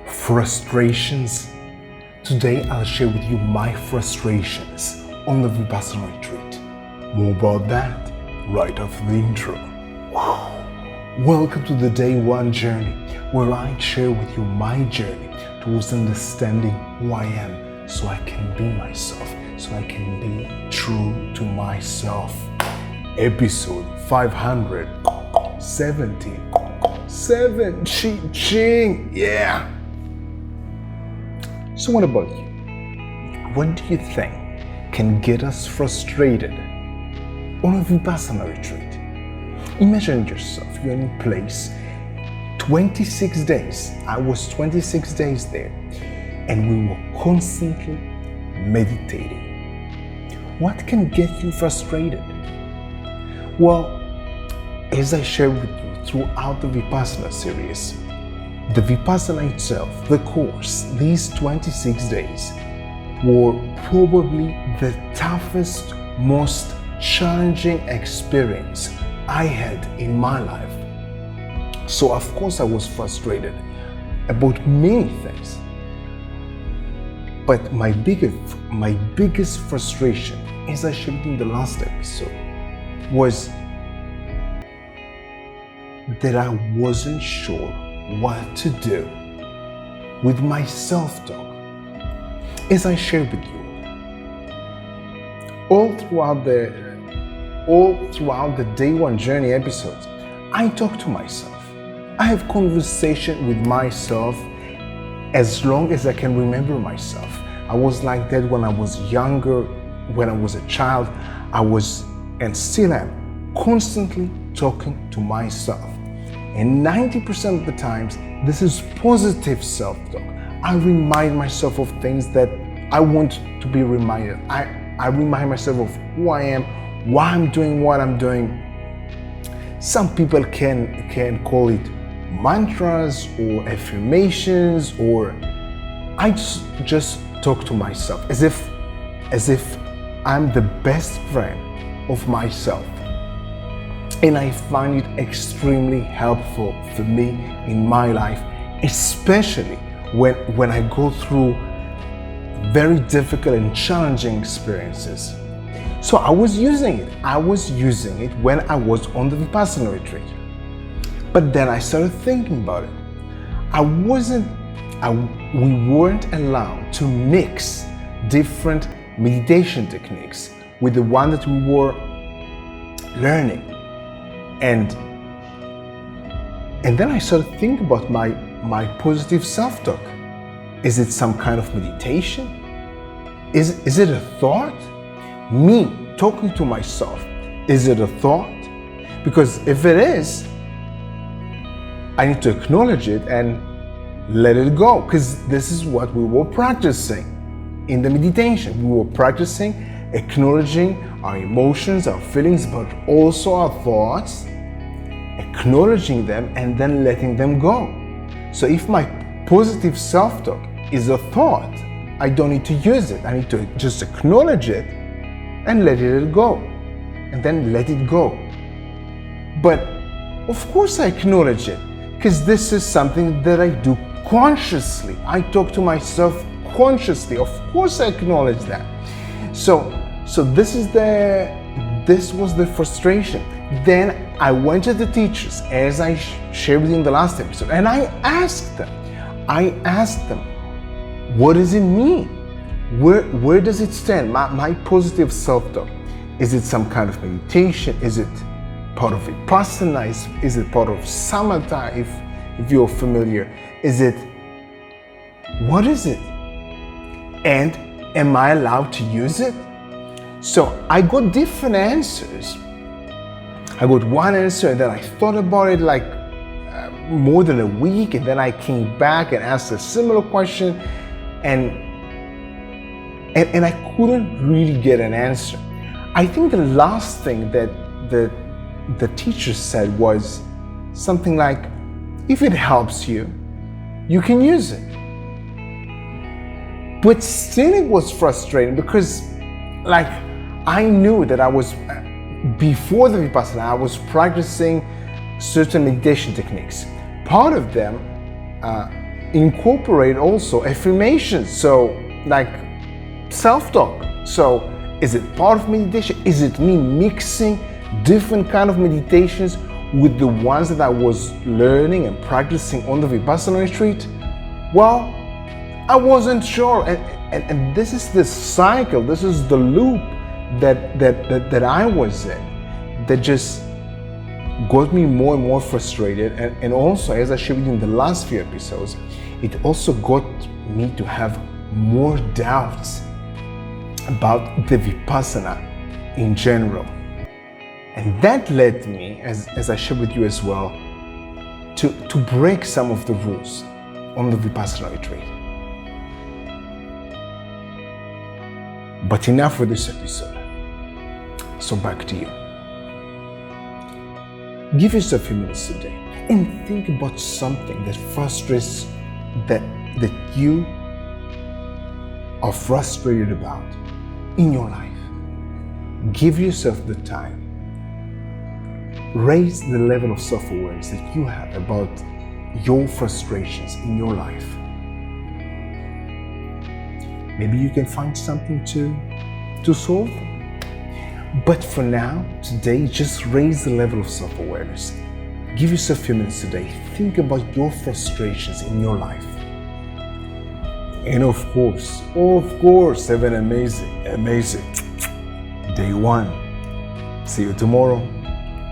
frustrations. Today I'll share with you my frustrations on the Vipassana retreat. More about that right after the intro. Welcome to the day one journey, where I share with you my journey towards understanding who I am so I can be myself, so I can be true to myself. Episode 577, ching, yeah. So what about you? What do you think can get us frustrated on a Vipassana retreat? Imagine yourself, you're in a place, 26 days. I was 26 days there, and we were constantly meditating. What can get you frustrated? Well, as I shared with you throughout the Vipassana series, the Vipassana itself, the course, these 26 days were probably the toughest, most challenging experience I had in my life. So of course I was frustrated about many things. But my biggest frustration, as I shared in the last episode, was that I wasn't sure what to do with my self-talk. As I shared with you, all throughout the day one journey episodes, I talk to myself. I have conversation with myself as long as I can remember myself. I was like that when I was younger, when I was a child. I was, and still am, constantly talking to myself. And 90% of the times, this is positive self-talk. I remind myself of things that I want to be reminded. I remind myself of who I am, why I'm doing what I'm doing. Some people can call it mantras or affirmations, or I just talk to myself as if I'm the best friend of myself. And I find it extremely helpful for me in my life, especially when I go through very difficult and challenging experiences. So I was using it. When I was on the Vipassana retreat. But then I started thinking about it. We weren't allowed to mix different meditation techniques with the one that we were learning. And then I started thinking about my positive self-talk. Is it some kind of meditation? Is it a thought? Me talking to myself, is it a thought? Because if it is, I need to acknowledge it and let it go, because this is what we were practicing in the meditation. We were practicing acknowledging our emotions, our feelings, but also our thoughts, acknowledging them and then letting them go. So if my positive self-talk is a thought, I don't need to use it. I need to just acknowledge it and let it go, and then let it go. But of course I acknowledge it, because this is something that I do consciously. I talk to myself consciously. Of course I acknowledge that. So this was the frustration. Then I went to the teachers, as I shared with you in the last episode, and I asked them, what does it mean? Where does it stand? My positive self-talk. Is it some kind of meditation? Is it part of Vipassana? Is it part of Samatha, if you're familiar? What is it? And am I allowed to use it? So I got different answers. I got one answer, and then I thought about it like more than a week, and then I came back and asked a similar question, and I couldn't really get an answer. I think the last thing that the teacher said was something like, if it helps you, you can use it. But still it was frustrating, because like I knew that I was, before the Vipassana, I was practicing certain meditation techniques. Part of them incorporate also affirmations. So like self-talk. So is it part of meditation? Is it me mixing different kind of meditations with the ones that I was learning and practicing on the Vipassana retreat? Well, I wasn't sure. And this is the cycle, this is the loop that I was in, that just got me more and more frustrated. And also, as I shared with you in the last few episodes, it also got me to have more doubts about the Vipassana in general. And that led me, as I shared with you as well, to break some of the rules on the Vipassana retreat. But enough with this episode. So back to you. Give yourself a few minutes today and think about something that frustrates, that you are frustrated about in your life. Give yourself the time. Raise the level of self-awareness that you have about your frustrations in your life. Maybe you can find something to solve them. But for now, today, just raise the level of self-awareness. Give yourself a few minutes today. Think about your frustrations in your life. And of course, have an amazing day one. See you tomorrow.